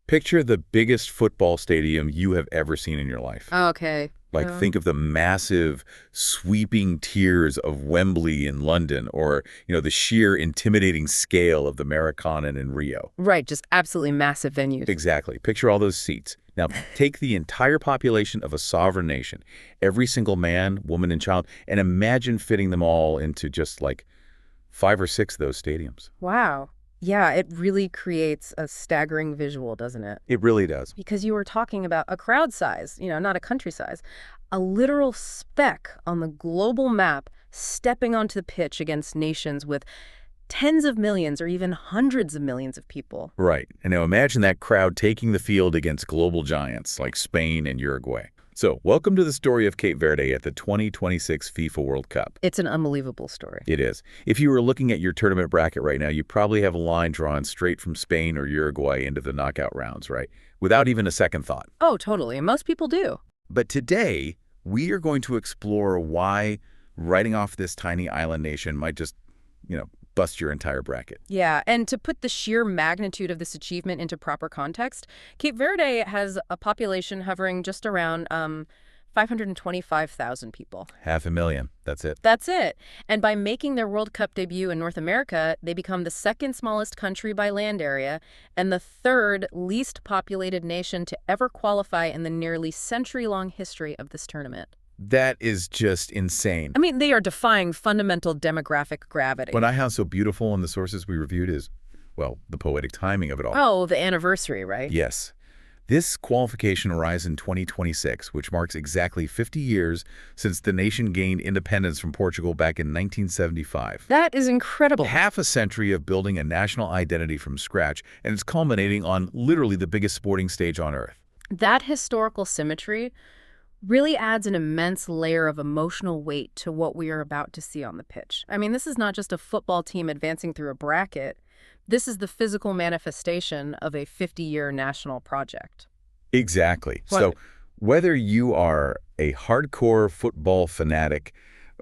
Picture the biggest football stadium you have ever seen in your life. Okay. Like, think of the massive, sweeping tiers of Wembley in London, or, the sheer intimidating scale of the Maracana in Rio. Right, just absolutely massive venues. Exactly. Picture all those seats. Now, take the entire population of a sovereign nation, every single man, woman, and child, and imagine fitting them all into just like 5 or 6 of those stadiums. Wow. Yeah, it really creates a staggering visual, doesn't it? It really does. Because you were talking about a crowd size, not a country size, a literal speck on the global map stepping onto the pitch against nations with tens of millions or even hundreds of millions of people. Right. And now imagine that crowd taking the field against global giants like Spain and Uruguay. So, welcome to the story of Cape Verde at the 2026 FIFA World Cup. It's an unbelievable story. It is. If you were looking at your tournament bracket right now, you probably have a line drawn straight from Spain or Uruguay into the knockout rounds, right? Without even a second thought. Oh, totally. And most people do. But today, we are going to explore why writing off this tiny island nation might just, bust your entire bracket. Yeah, and to put the sheer magnitude of this achievement into proper context, Cape Verde has a population hovering just around 525,000 people. 500,000. That's it. That's it. And by making their World Cup debut in North America, they become the second smallest country by land area and the third least populated nation to ever qualify in the nearly century-long history of this tournament. That is just insane. I mean, they are defying fundamental demographic gravity. What I found so beautiful in the sources we reviewed is, well, the poetic timing of it all. Oh, the anniversary, right? Yes. This qualification arrives in 2026, which marks exactly 50 years since the nation gained independence from Portugal back in 1975. That is incredible. Half a century of building a national identity from scratch, and it's culminating on literally the biggest sporting stage on Earth. That historical symmetry really adds an immense layer of emotional weight to what we are about to see on the pitch. I mean, this is not just a football team advancing through a bracket. This is the physical manifestation of a 50-year national project. Exactly. What? So whether you are a hardcore football fanatic,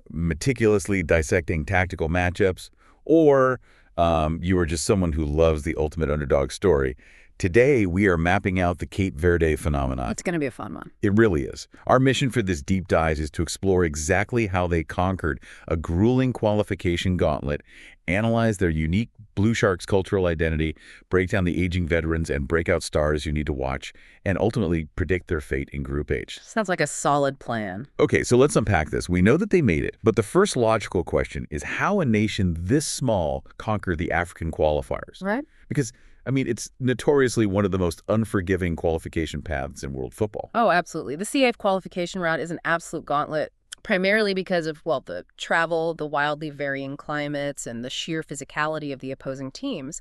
meticulously dissecting tactical matchups, or you are just someone who loves the ultimate underdog story, today, we are mapping out the Cape Verde phenomenon. It's going to be a fun one. It really is. Our mission for this deep dive is to explore exactly how they conquered a grueling qualification gauntlet, analyze their unique Blue Sharks cultural identity, break down the aging veterans and breakout stars you need to watch, and ultimately predict their fate in Group H. Sounds like a solid plan. Okay, so let's unpack this. We know that they made it, but the first logical question is how a nation this small conquered the African qualifiers. Right? Because it's notoriously one of the most unforgiving qualification paths in world football. Oh, absolutely. The CAF qualification route is an absolute gauntlet, primarily because of, the travel, the wildly varying climates, and the sheer physicality of the opposing teams.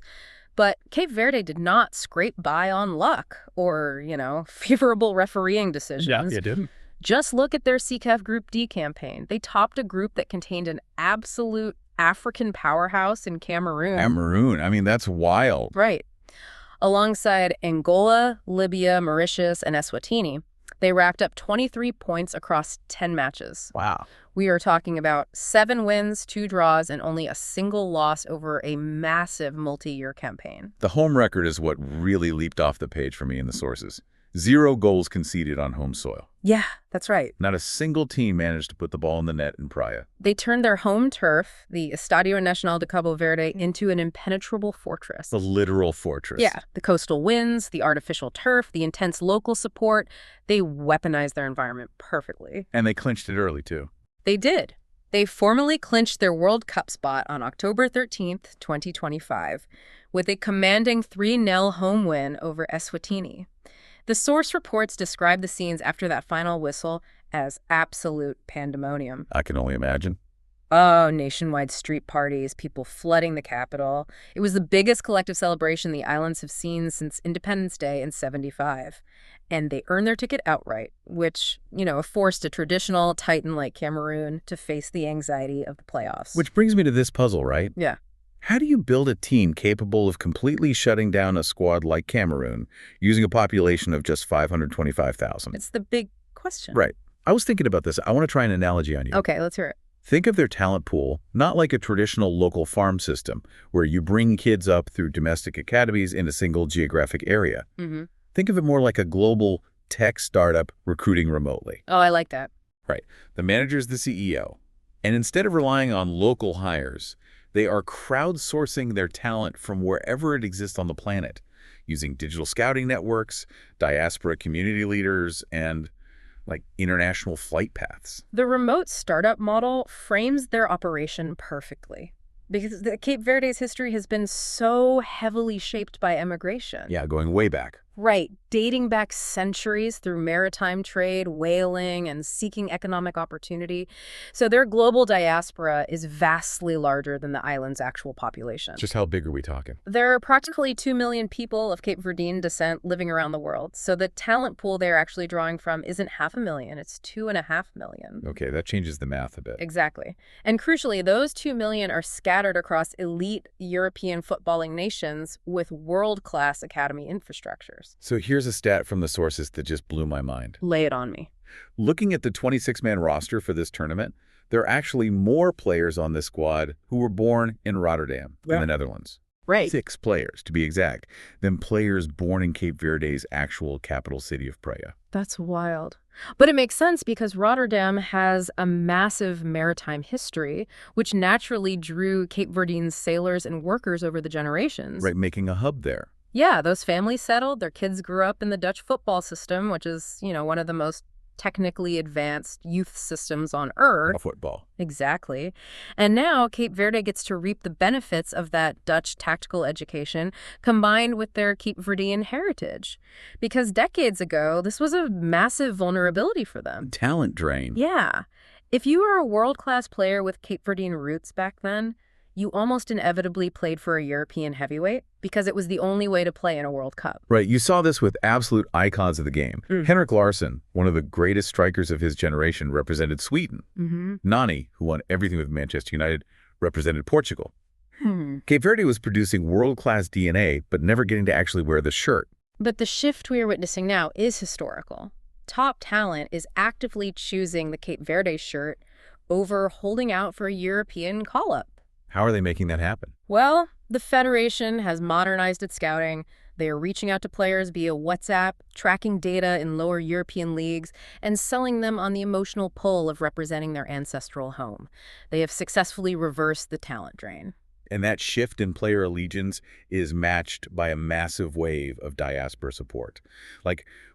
But Cape Verde did not scrape by on luck or, favorable refereeing decisions. Yeah, it didn't. Just look at their CAF Group D campaign. They topped a group that contained an absolute African powerhouse in Cameroon. Cameroon. That's wild. Right. Alongside Angola, Libya, Mauritius, and Eswatini, they racked up 23 points across 10 matches. Wow. We are talking about 7 wins, 2 draws, and only a single loss over a massive multi-year campaign. The home record is what really leaped off the page for me in the sources. 0 goals conceded on home soil. Yeah, that's right. Not a single team managed to put the ball in the net in Praia. They turned their home turf, the Estadio Nacional de Cabo Verde, into an impenetrable fortress. The literal fortress. Yeah, the coastal winds, the artificial turf, the intense local support, they weaponized their environment perfectly. And they clinched it early, too. They did. They formally clinched their World Cup spot on October 13th, 2025, with a commanding 3-0 home win over Eswatini. The source reports describe the scenes after that final whistle as absolute pandemonium. I can only imagine. Oh, nationwide street parties, people flooding the capital. It was the biggest collective celebration the islands have seen since Independence Day in '75. And they earned their ticket outright, which, forced a traditional titan like Cameroon to face the anxiety of the playoffs. Which brings me to this puzzle, right? Yeah. How do you build a team capable of completely shutting down a squad like Cameroon using a population of just 525,000? It's the big question. Right. I was thinking about this. I want to try an analogy on you. Okay, let's hear it. Think of their talent pool not like a traditional local farm system where you bring kids up through domestic academies in a single geographic area. Mm-hmm. Think of it more like a global tech startup recruiting remotely. Oh, I like that. Right. The manager's the CEO. And instead of relying on local hires, they are crowdsourcing their talent from wherever it exists on the planet, using digital scouting networks, diaspora community leaders, and international flight paths. The remote startup model frames their operation perfectly because the Cape Verde's history has been so heavily shaped by immigration. Yeah, going way back. Right, dating back centuries through maritime trade, whaling, and seeking economic opportunity. So their global diaspora is vastly larger than the island's actual population. Just how big are we talking? There are approximately 2 million people of Cape Verdean descent living around the world. So the talent pool they're actually drawing from isn't 500,000, it's 2.5 million. Okay, that changes the math a bit. Exactly. And crucially, those 2 million are scattered across elite European footballing nations with world-class academy infrastructures. So here's a stat from the sources that just blew my mind. Lay it on me. Looking at the 26-man roster for this tournament, there are actually more players on this squad who were born in Rotterdam, in the Netherlands. Right. 6 players, to be exact, than players born in Cape Verde's actual capital city of Praia. That's wild. But it makes sense because Rotterdam has a massive maritime history, which naturally drew Cape Verdean sailors and workers over the generations. Right, making a hub there. Yeah, those families settled, their kids grew up in the Dutch football system, which is, one of the most technically advanced youth systems on Earth. Football. Exactly. And now Cape Verde gets to reap the benefits of that Dutch tactical education combined with their Cape Verdean heritage. Because decades ago, this was a massive vulnerability for them. Talent drain. Yeah. If you were a world-class player with Cape Verdean roots back then, you almost inevitably played for a European heavyweight because it was the only way to play in a World Cup. Right, you saw this with absolute icons of the game. Henrik Larsson, one of the greatest strikers of his generation, represented Sweden. Nani, who won everything with Manchester United, represented Portugal. Cape Verde was producing world-class DNA, but never getting to actually wear the shirt. But the shift we are witnessing now is historical. Top talent is actively choosing the Cape Verde shirt over holding out for a European call-up. How are they making that happen? Well, the Federation has modernized its scouting. They are reaching out to players via WhatsApp, tracking data in lower European leagues, and selling them on the emotional pull of representing their ancestral home. They have successfully reversed the talent drain. And that shift in player allegiance is matched by a massive wave of diaspora support.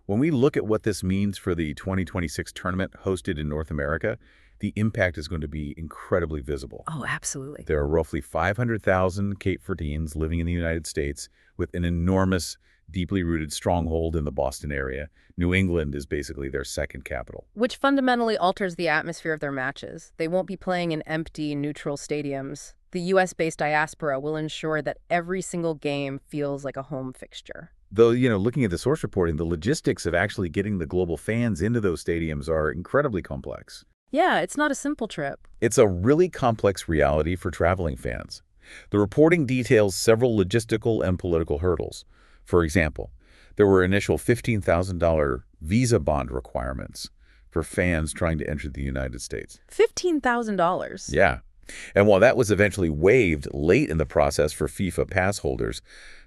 When we look at what this means for the 2026 tournament hosted in North America, the impact is going to be incredibly visible. Oh, absolutely. There are roughly 500,000 Cape Verdeans living in the United States with an enormous, deeply rooted stronghold in the Boston area. New England is basically their second capital. Which fundamentally alters the atmosphere of their matches. They won't be playing in empty, neutral stadiums. The U.S.-based diaspora will ensure that every single game feels like a home fixture. Though, looking at the source reporting, the logistics of actually getting the global fans into those stadiums are incredibly complex. Yeah, it's not a simple trip. It's a really complex reality for traveling fans. The reporting details several logistical and political hurdles. For example, there were initial $15,000 visa bond requirements for fans trying to enter the United States. $15,000? Yeah. And while that was eventually waived late in the process for FIFA pass holders,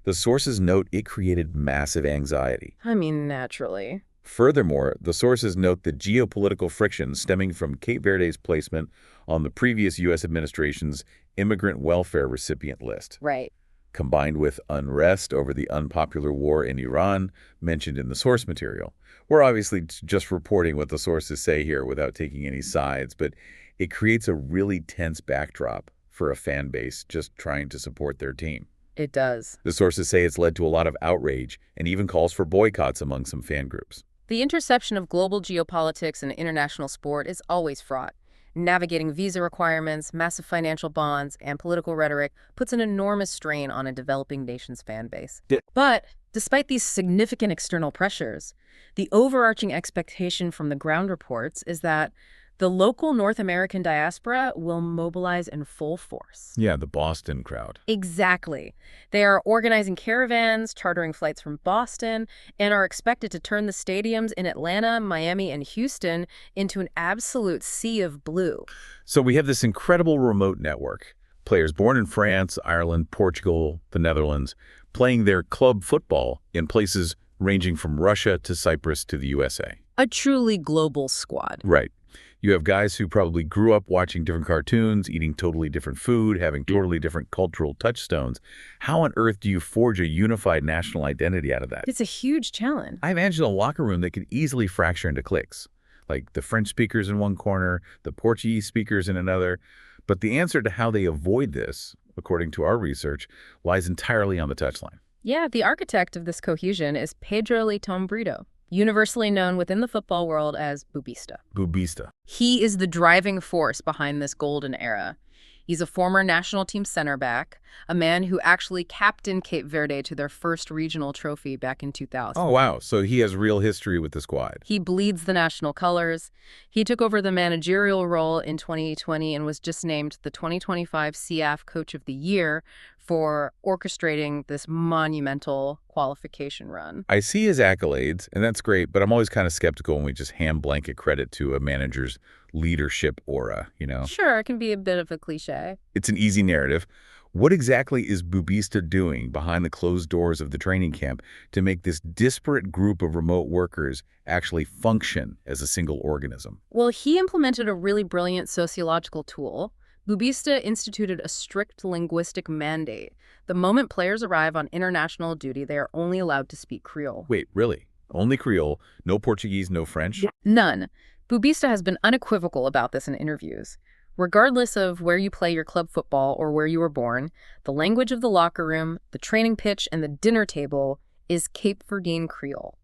the sources note it created massive anxiety. I mean, naturally. Furthermore, the sources note the geopolitical friction stemming from Cape Verde's placement on the previous U.S. administration's immigrant welfare recipient list. Right. Combined with unrest over the unpopular war in Iran mentioned in the source material. We're obviously just reporting what the sources say here without taking any sides, but it creates a really tense backdrop for a fan base just trying to support their team. It does. The sources say it's led to a lot of outrage and even calls for boycotts among some fan groups. The intersection of global geopolitics and international sport is always fraught. Navigating visa requirements, massive financial bonds, and political rhetoric puts an enormous strain on a developing nation's fan base. But despite these significant external pressures, the overarching expectation from the ground reports is that The local North American diaspora will mobilize in full force. Yeah, the Boston crowd. Exactly. They are organizing caravans, chartering flights from Boston, and are expected to turn the stadiums in Atlanta, Miami, and Houston into an absolute sea of blue. So we have this incredible remote network. Players born in France, Ireland, Portugal, the Netherlands, playing their club football in places ranging from Russia to Cyprus to the USA. A truly global squad. Right. You have guys who probably grew up watching different cartoons, eating totally different food, having totally different cultural touchstones. How on earth do you forge a unified national identity out of that? It's a huge challenge. I imagine a locker room that could easily fracture into cliques, like the French speakers in one corner, the Portuguese speakers in another. But the answer to how they avoid this, according to our research, lies entirely on the touchline. Yeah, the architect of this cohesion is Pedro Leitão Brito, universally known within the football world as Bubista. Bubista. He is the driving force behind this golden era. He's a former national team center back, a man who actually captained Cape Verde to their first regional trophy back in 2000. Oh, wow. So he has real history with the squad. He bleeds the national colors. He took over the managerial role in 2020 and was just named the 2025 CAF Coach of the Year for orchestrating this monumental qualification run. I see his accolades, and that's great, but I'm always kind of skeptical when we just hand blanket credit to a manager's leadership aura, you know? Sure, it can be a bit of a cliche. It's an easy narrative. What exactly is Bubista doing behind the closed doors of the training camp to make this disparate group of remote workers actually function as a single organism? Well, he implemented a really brilliant sociological tool. Bubista instituted a strict linguistic mandate. The moment players arrive on international duty, they are only allowed to speak Creole. Wait, really? Only Creole? No Portuguese, no French? None. Bubista has been unequivocal about this in interviews. Regardless of where you play your club football or where you were born, the language of the locker room, the training pitch, and the dinner table is Cape Verdean Creole.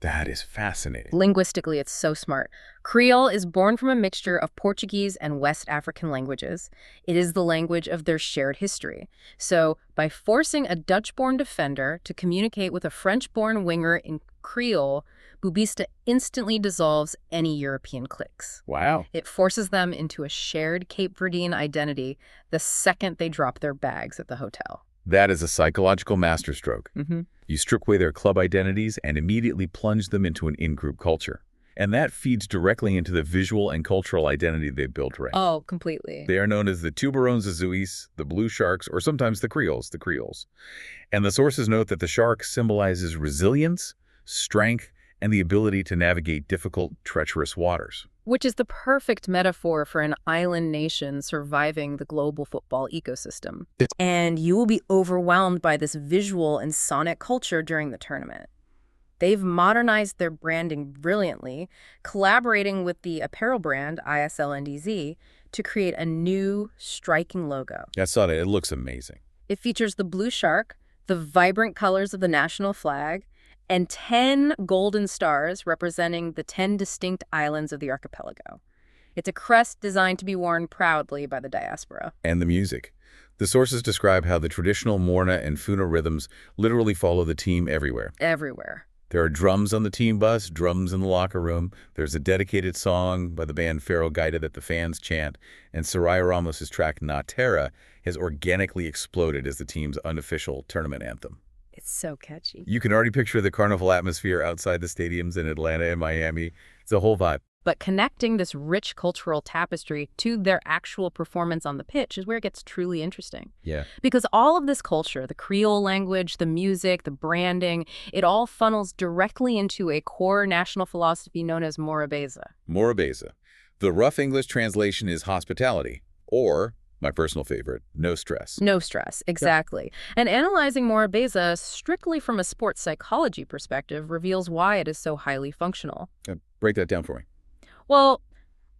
That is fascinating. Linguistically, it's so smart. Creole is born from a mixture of Portuguese and West African languages. It is the language of their shared history. So, by forcing a Dutch-born defender to communicate with a French-born winger in Creole, Bubista instantly dissolves any European cliques. Wow. It forces them into a shared Cape Verdean identity the second they drop their bags at the hotel. That is a psychological masterstroke. Mm-hmm. You strip away their club identities and immediately plunge them into an in-group culture. And that feeds directly into the visual and cultural identity they've built around. Oh, completely. They are known as the Tubarões Azuis, the Blue Sharks, or sometimes the Creoles. And the sources note that the shark symbolizes resilience, strength, and the ability to navigate difficult, treacherous waters. Which is the perfect metaphor for an island nation surviving the global football ecosystem. And you will be overwhelmed by this visual and sonic culture during the tournament. They've modernized their branding brilliantly, collaborating with the apparel brand ISLNDZ to create a new, striking logo. I saw that. It looks amazing. It features the blue shark, the vibrant colors of the national flag, and 10 golden stars representing the 10 distinct islands of the archipelago. It's a crest designed to be worn proudly by the diaspora. And the music. The sources describe how the traditional Morna and Funa rhythms literally follow the team everywhere. Everywhere. There are drums on the team bus, drums in the locker room. There's a dedicated song by the band Faro Gaita that the fans chant. And Soraya Ramos' track Na Terra has organically exploded as the team's unofficial tournament anthem. It's so catchy. You can already picture the carnival atmosphere outside the stadiums in Atlanta and Miami. It's a whole vibe. But connecting this rich cultural tapestry to their actual performance on the pitch is where it gets truly interesting. Yeah. Because all of this culture, the Creole language, the music, the branding, it all funnels directly into a core national philosophy known as Morabeza. Morabeza. The rough English translation is hospitality, or, my personal favorite, no stress. No stress, exactly. And analyzing Morabeza strictly from a sports psychology perspective reveals why it is so highly functional. Break that down for me. Well,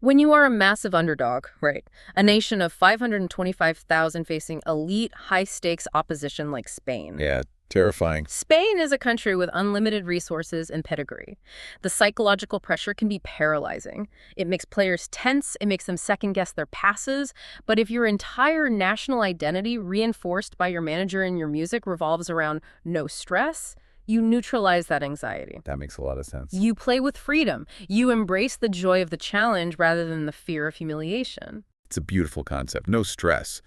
when you are a massive underdog, right, a nation of 525,000 facing elite, high-stakes opposition like Spain. Yeah, terrifying. Spain is a country with unlimited resources and pedigree. The psychological pressure can be paralyzing. It makes players tense, it makes them second-guess their passes, but if your entire national identity, reinforced by your manager and your music, revolves around no stress, You neutralize that anxiety. That makes a lot of sense. You play with freedom. You embrace the joy of the challenge rather than the fear of humiliation. It's a beautiful concept. No stress.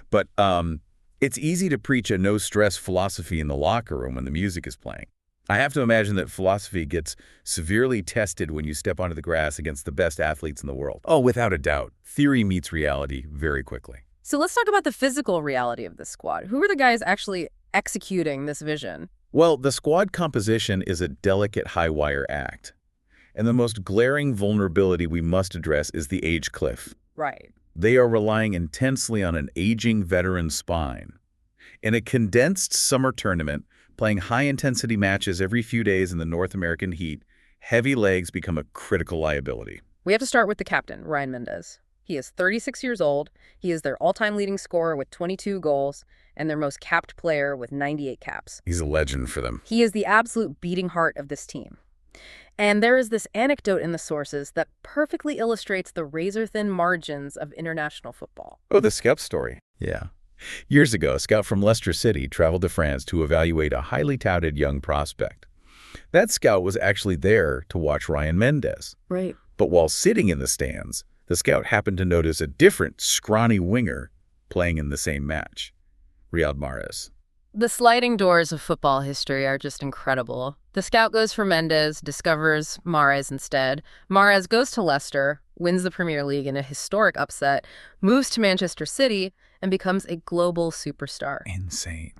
But it's easy to preach a no-stress philosophy in the locker room when the music is playing. I have to imagine that philosophy gets severely tested when you step onto the grass against the best athletes in the world. Oh, without a doubt. Theory meets reality very quickly. So let's talk about the physical reality of this squad. Who are the guys actually executing this vision? Well, the squad composition is a delicate high-wire act. And the most glaring vulnerability we must address is the age cliff. Right. They are relying intensely on an aging veteran spine. In a condensed summer tournament, playing high-intensity matches every few days in the North American heat, heavy legs become a critical liability. We have to start with the captain, Ryan Mendes. He is 36 years old. He is their all-time leading scorer with 22 goals and their most capped player with 98 caps. He's a legend for them. He is the absolute beating heart of this team. And there is this anecdote in the sources that perfectly illustrates the razor-thin margins of international football. Oh, the Scout story. Yeah. Years ago, a scout from Leicester City traveled to France to evaluate a highly touted young prospect. That scout was actually there to watch Ryan Mendes. Right. But while sitting in the stands, the scout happened to notice a different, scrawny winger playing in the same match, Riyad Mahrez. The sliding doors of football history are just incredible. The scout goes for Mendes, discovers Mahrez instead. Mahrez goes to Leicester, wins the Premier League in a historic upset, moves to Manchester City, and becomes a global superstar. Insane.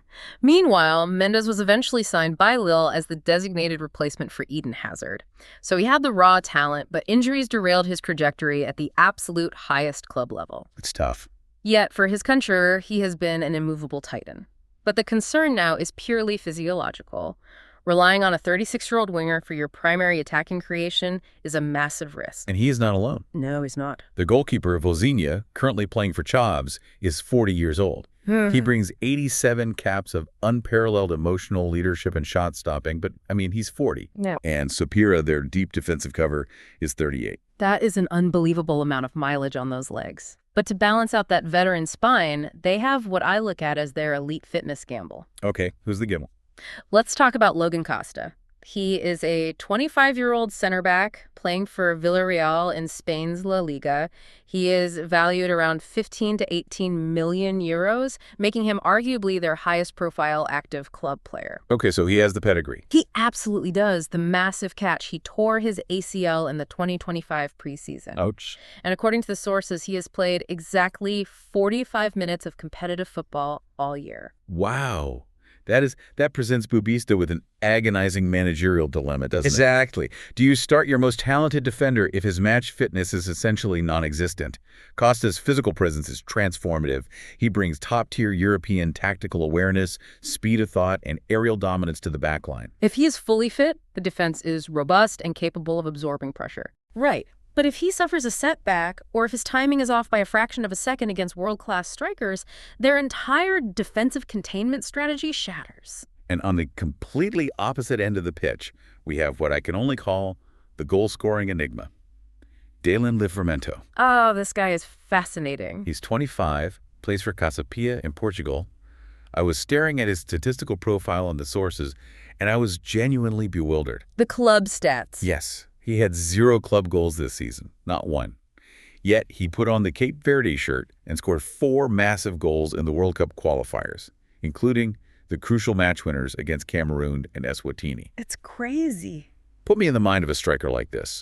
Meanwhile, Mendes was eventually signed by Lille as the designated replacement for Eden Hazard. So he had the raw talent, but injuries derailed his trajectory at the absolute highest club level. It's tough. Yet, for his country, he has been an immovable titan. But the concern now is purely physiological. Relying on a 36-year-old winger for your primary attacking creation is a massive risk. And he is not alone. No, he's not. The goalkeeper, Vozinha, currently playing for Chavs, is 40 years old. He brings 87 caps of unparalleled emotional leadership and shot stopping, but, he's 40. Yeah. And Sapira, their deep defensive cover, is 38. That is an unbelievable amount of mileage on those legs. But to balance out that veteran spine, they have what I look at as their elite fitness gamble. Okay, who's the gimbal? Let's talk about Logan Costa. He is a 25-year-old center back playing for Villarreal in Spain's La Liga. He is valued around 15 to 18 million euros, making him arguably their highest profile active club player. Okay, so he has the pedigree. He absolutely does. The massive catch. He tore his ACL in the 2025 preseason. Ouch. And according to the sources, he has played exactly 45 minutes of competitive football all year. Wow. That presents Bubista with an agonizing managerial dilemma, doesn't it? Exactly. Do you start your most talented defender if his match fitness is essentially non-existent? Costa's physical presence is transformative. He brings top-tier European tactical awareness, speed of thought, and aerial dominance to the backline. If he is fully fit, the defense is robust and capable of absorbing pressure. Right. But if he suffers a setback, or if his timing is off by a fraction of a second against world-class strikers, their entire defensive containment strategy shatters. And on the completely opposite end of the pitch, we have what I can only call the goal-scoring enigma, Dalen Livramento. Oh, this guy is fascinating. He's 25, plays for Casapia in Portugal. I was staring at his statistical profile on the sources, and I was genuinely bewildered. The club stats. Yes. He had 0 club goals this season, not one. Yet he put on the Cape Verde shirt and scored 4 massive goals in the World Cup qualifiers, including the crucial match winners against Cameroon and Eswatini. It's crazy. Put me in the mind of a striker like this.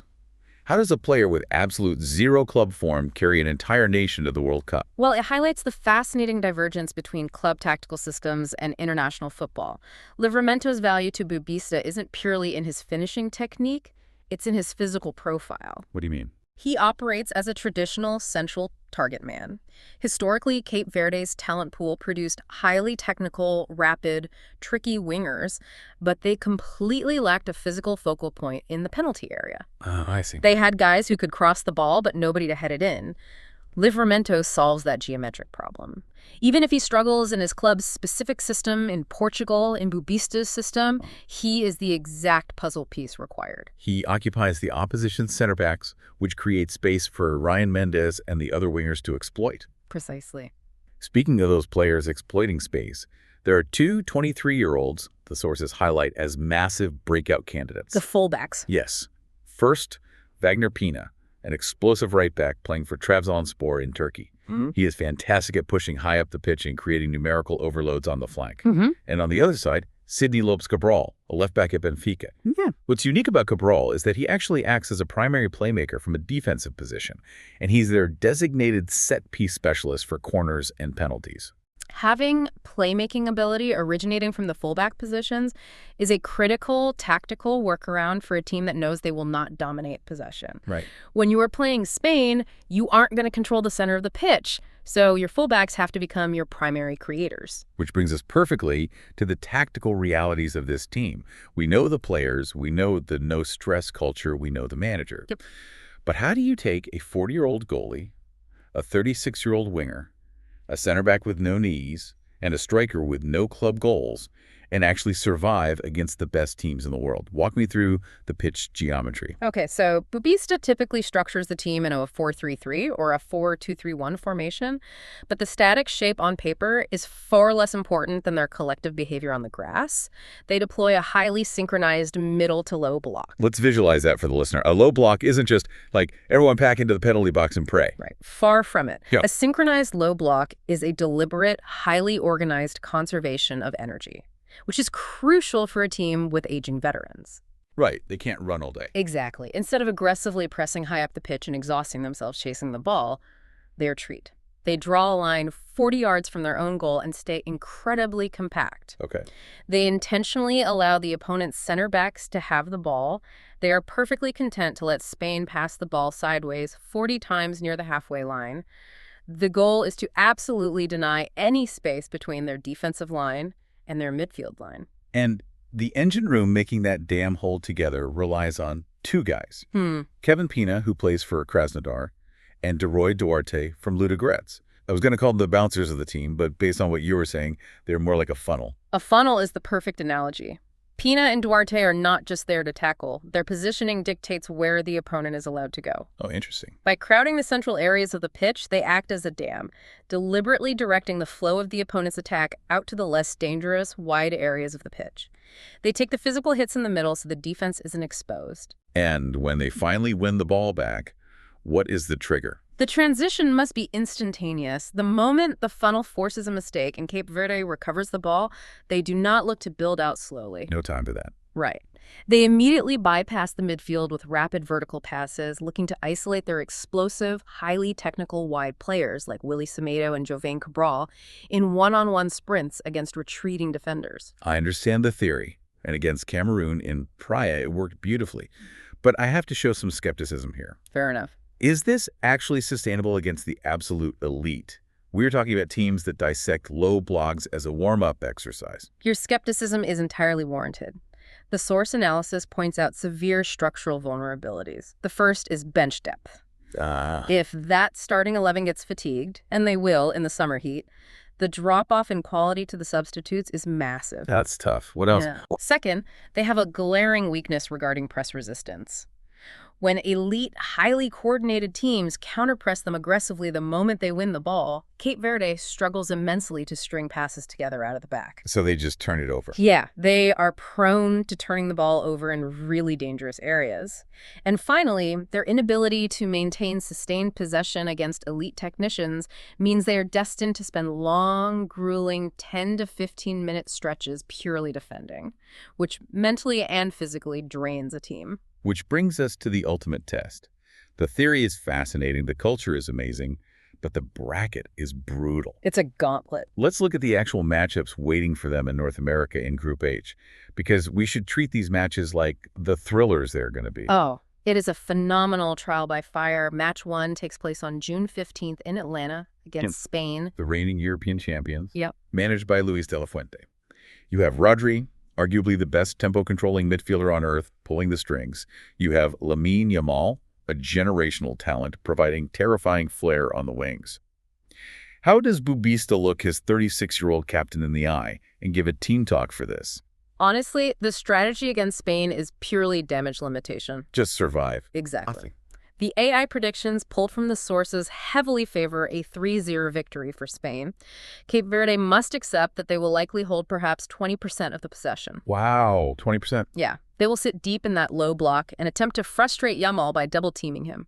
How does a player with absolute 0 club form carry an entire nation to the World Cup? Well, it highlights the fascinating divergence between club tactical systems and international football. Livramento's value to Bubista isn't purely in his finishing technique. It's in his physical profile. What do you mean? He operates as a traditional central target man. Historically, Cape Verde's talent pool produced highly technical, rapid, tricky wingers, but they completely lacked a physical focal point in the penalty area. Oh, I see. They had guys who could cross the ball, but nobody to head it in. Livramento solves that geometric problem. Even if he struggles in his club's specific system in Portugal, in Bubista's system, he is the exact puzzle piece required. He occupies the opposition's center backs, which creates space for Ryan Mendes and the other wingers to exploit. Precisely. Speaking of those players exploiting space, there are 2 23-year-olds, the sources highlight as massive breakout candidates. The fullbacks. Yes. First, Wagner Pina, an explosive right back playing for Trabzonspor in Turkey. He is fantastic at pushing high up the pitch and creating numerical overloads on the flank. And on the other side, Sidney Lopes Cabral, a left back at Benfica. What's unique about Cabral is that he actually acts as a primary playmaker from a defensive position, and he's their designated set-piece specialist for corners and penalties. Having playmaking ability originating from the fullback positions is a critical tactical workaround for a team that knows they will not dominate possession. Right. When you are playing Spain, you aren't going to control the center of the pitch, so your fullbacks have to become your primary creators. Which brings us perfectly to the tactical realities of this team. We know the players, we know the no-stress culture, we know the manager. Yep. But how do you take a 40-year-old goalie, a 36-year-old winger, a center back with no knees, and a striker with no club goals, and actually survive against the best teams in the world? Walk me through the pitch geometry. Okay, so Bubista typically structures the team in a 4-3-3 or a 4-2-3-1 formation, but the static shape on paper is far less important than their collective behavior on the grass. They deploy a highly synchronized middle to low block. Let's visualize that for the listener. A low block isn't just like everyone pack into the penalty box and pray. Right, far from it. Yeah. A synchronized low block is a deliberate, highly organized conservation of energy, which is crucial for a team with aging veterans. Right, they can't run all day. Exactly. Instead of aggressively pressing high up the pitch and exhausting themselves chasing the ball, they retreat. They draw a line 40 yards from their own goal and stay incredibly compact. Okay. They intentionally allow the opponent's center backs to have the ball. They are perfectly content to let Spain pass the ball sideways 40 times near the halfway line. The goal is to absolutely deny any space between their defensive line and their midfield line. And the engine room making that dam hold together relies on two guys. Kevin Pina, who plays for Krasnodar, and Deroy Duarte from Ludogorets. I was going to call them the bouncers of the team, but based on what you were saying, they're more like a funnel. A funnel is the perfect analogy. Pina and Duarte are not just there to tackle. Their positioning dictates where the opponent is allowed to go. Oh, interesting. By crowding the central areas of the pitch, they act as a dam, deliberately directing the flow of the opponent's attack out to the less dangerous, wide areas of the pitch. They take the physical hits in the middle so the defense isn't exposed. And when they finally win the ball back, what is the trigger? The transition must be instantaneous. The moment the funnel forces a mistake and Cape Verde recovers the ball, they do not look to build out slowly. No time for that. Right. They immediately bypass the midfield with rapid vertical passes, looking to isolate their explosive, highly technical wide players like Willy Semedo and Jovane Cabral in one-on-one sprints against retreating defenders. I understand the theory, and against Cameroon in Praia, it worked beautifully. But I have to show some skepticism here. Fair enough. Is this actually sustainable against the absolute elite? We're talking about teams that dissect low blocks as a warm-up exercise. Your skepticism is entirely warranted. The source analysis points out severe structural vulnerabilities. The first is bench depth. If that starting 11 gets fatigued, and they will in the summer heat, the drop-off in quality to the substitutes is massive. That's tough. What else? Yeah. Second, they have a glaring weakness regarding press resistance. When elite, highly coordinated teams counterpress them aggressively the moment they win the ball, Cape Verde struggles immensely to string passes together out of the back. So they just turn it over. Yeah, they are prone to turning the ball over in really dangerous areas. And finally, their inability to maintain sustained possession against elite technicians means they are destined to spend long, grueling 10 to 15-minute stretches purely defending, which mentally and physically drains a team. Which brings us to the ultimate test. The theory is fascinating, the culture is amazing, but the bracket is brutal. It's a gauntlet. Let's look at the actual matchups waiting for them in North America in Group H, because we should treat these matches like the thrillers they're going to be. Oh, it is a phenomenal trial by fire. Match 1 takes place on June 15th in Atlanta against Spain. The reigning European champions. Yep. Managed by Luis de la Fuente. You have Rodri, arguably the best tempo-controlling midfielder on earth, pulling the strings. You have Lamine Yamal, a generational talent, providing terrifying flair on the wings. How does Bubista look his 36-year-old captain in the eye and give a team talk for this? Honestly, the strategy against Spain is purely damage limitation. Just survive. Exactly. Nothing. The AI predictions pulled from the sources heavily favor a 3-0 victory for Spain. Cape Verde must accept that they will likely hold perhaps 20% of the possession. Wow, 20%. Yeah, they will sit deep in that low block and attempt to frustrate Yamal by double-teaming him.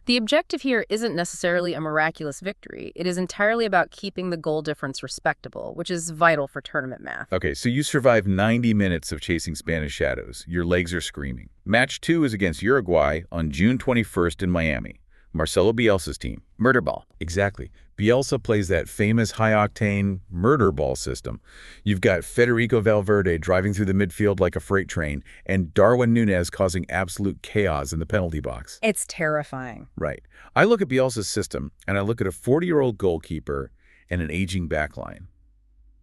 The objective here isn't necessarily a miraculous victory. It is entirely about keeping the goal difference respectable, which is vital for tournament math. Okay, so you survived 90 minutes of chasing Spanish shadows. Your legs are screaming. Match 2 is against Uruguay on June 21st in Miami. Marcelo Bielsa's team. Murder ball. Exactly. Bielsa plays that famous high-octane murder ball system. You've got Federico Valverde driving through the midfield like a freight train, and Darwin Núñez causing absolute chaos in the penalty box. It's terrifying. Right. I look at Bielsa's system, and I look at a 40-year-old goalkeeper and an aging backline.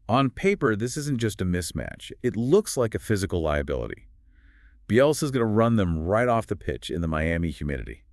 On paper, this isn't just a mismatch. It looks like a physical liability. Bielsa's going to run them right off the pitch in the Miami humidity.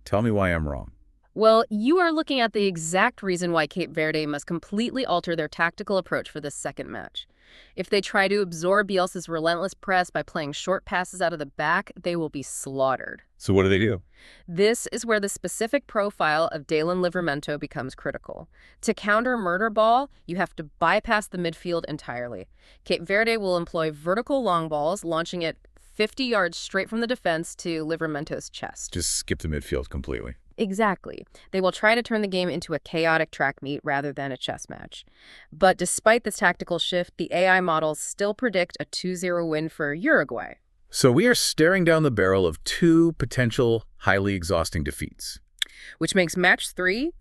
Tell me why I'm wrong. Well, you are looking at the exact reason why Cape Verde must completely alter their tactical approach for this second match. If they try to absorb Bielsa's relentless press by playing short passes out of the back, they will be slaughtered. So what do? This is where the specific profile of Daylen Livramento becomes critical. To counter murder ball, you have to bypass the midfield entirely. Cape Verde will employ vertical long balls, launching it 50 yards straight from the defense to Livramento's chest. Just skip the midfield completely. Exactly. They will try to turn the game into a chaotic track meet rather than a chess match. But despite this tactical shift, the AI models still predict a 2-0 win for Uruguay. So we are staring down the barrel of 2 potential highly exhausting defeats. Which makes match 3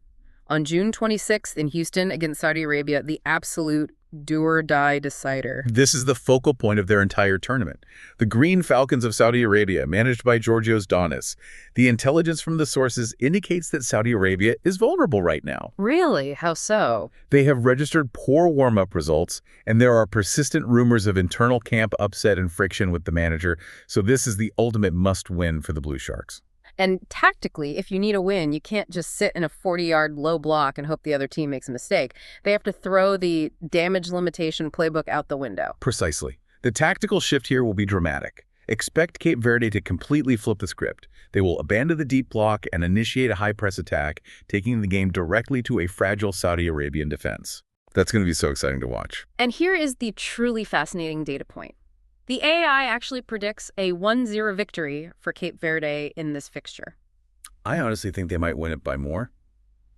on June 26th in Houston against Saudi Arabia the absolute do-or-die decider. This is the focal point of their entire tournament. The Green Falcons of Saudi Arabia, managed by Georgios Donis. The intelligence from the sources indicates that Saudi Arabia is vulnerable right now. Really? How so? They have registered poor warm-up results, and there are persistent rumors of internal camp upset and friction with the manager, so this is the ultimate must-win for the Blue Sharks. And tactically, if you need a win, you can't just sit in a 40-yard low block and hope the other team makes a mistake. They have to throw the damage limitation playbook out the window. Precisely. The tactical shift here will be dramatic. Expect Cape Verde to completely flip the script. They will abandon the deep block and initiate a high-press attack, taking the game directly to a fragile Saudi Arabian defense. That's going to be so exciting to watch. And here is the truly fascinating data point. The AI actually predicts a 1-0 victory for Cape Verde in this fixture. I honestly think they might win it by more,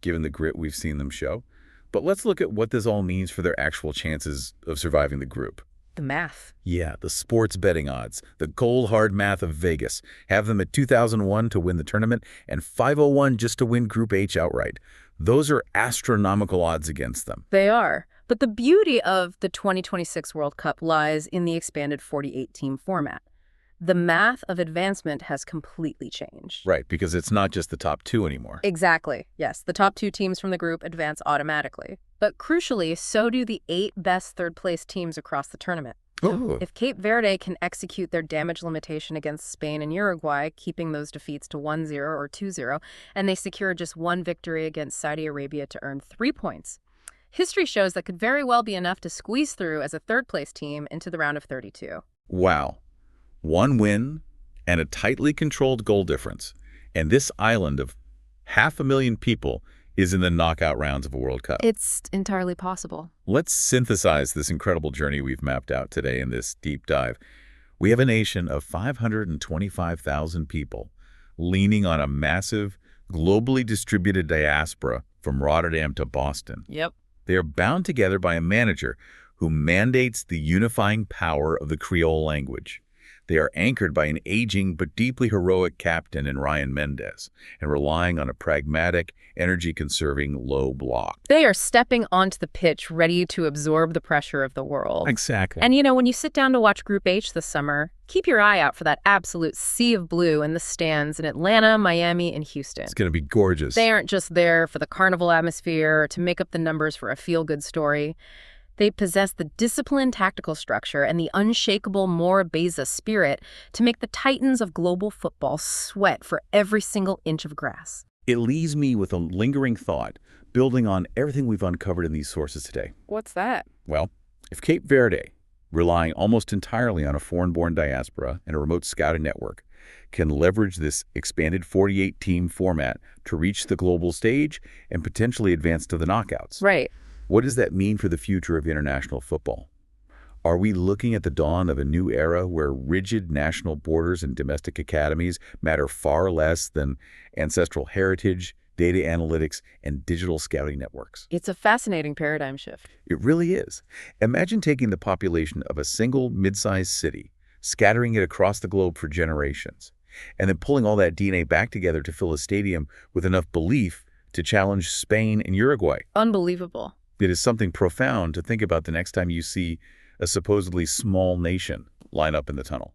given the grit we've seen them show. But let's look at what this all means for their actual chances of surviving the group. The math. Yeah, the sports betting odds, the cold hard math of Vegas. Have them at 2001 to win the tournament and 501 just to win Group H outright. Those are astronomical odds against them. They are. But the beauty of the 2026 World Cup lies in the expanded 48-team format. The math of advancement has completely changed. Right, because it's not just the top 2 anymore. Exactly. Yes, the top 2 teams from the group advance automatically. But crucially, so do the 8 best third-place teams across the tournament. Oh. If Cape Verde can execute their damage limitation against Spain and Uruguay, keeping those defeats to 1-0 or 2-0, and they secure just 1 victory against Saudi Arabia to earn 3 points, history shows that could very well be enough to squeeze through as a third-place team into the round of 32. Wow. 1 win and a tightly controlled goal difference. And this island of 500,000 people is in the knockout rounds of a World Cup. It's entirely possible. Let's synthesize this incredible journey we've mapped out today in this deep dive. We have a nation of 525,000 people leaning on a massive, globally distributed diaspora from Rotterdam to Boston. Yep. They are bound together by a manager who mandates the unifying power of the Creole language. They are anchored by an aging but deeply heroic captain in Ryan Mendes and relying on a pragmatic, energy-conserving low block. They are stepping onto the pitch ready to absorb the pressure of the world. Exactly. And when you sit down to watch Group H this summer, keep your eye out for that absolute sea of blue in the stands in Atlanta, Miami, and Houston. It's going to be gorgeous. They aren't just there for the carnival atmosphere or to make up the numbers for a feel-good story. They possess the disciplined tactical structure and the unshakable Mora Beza spirit to make the titans of global football sweat for every single inch of grass. It leaves me with a lingering thought, building on everything we've uncovered in these sources today. What's that? Well, if Cape Verde, relying almost entirely on a foreign-born diaspora and a remote scouting network, can leverage this expanded 48-team format to reach the global stage and potentially advance to the knockouts. Right. What does that mean for the future of international football? Are we looking at the dawn of a new era where rigid national borders and domestic academies matter far less than ancestral heritage, data analytics, and digital scouting networks? It's a fascinating paradigm shift. It really is. Imagine taking the population of a single mid-sized city, scattering it across the globe for generations, and then pulling all that DNA back together to fill a stadium with enough belief to challenge Spain and Uruguay. Unbelievable. It is something profound to think about the next time you see a supposedly small nation line up in the tunnel.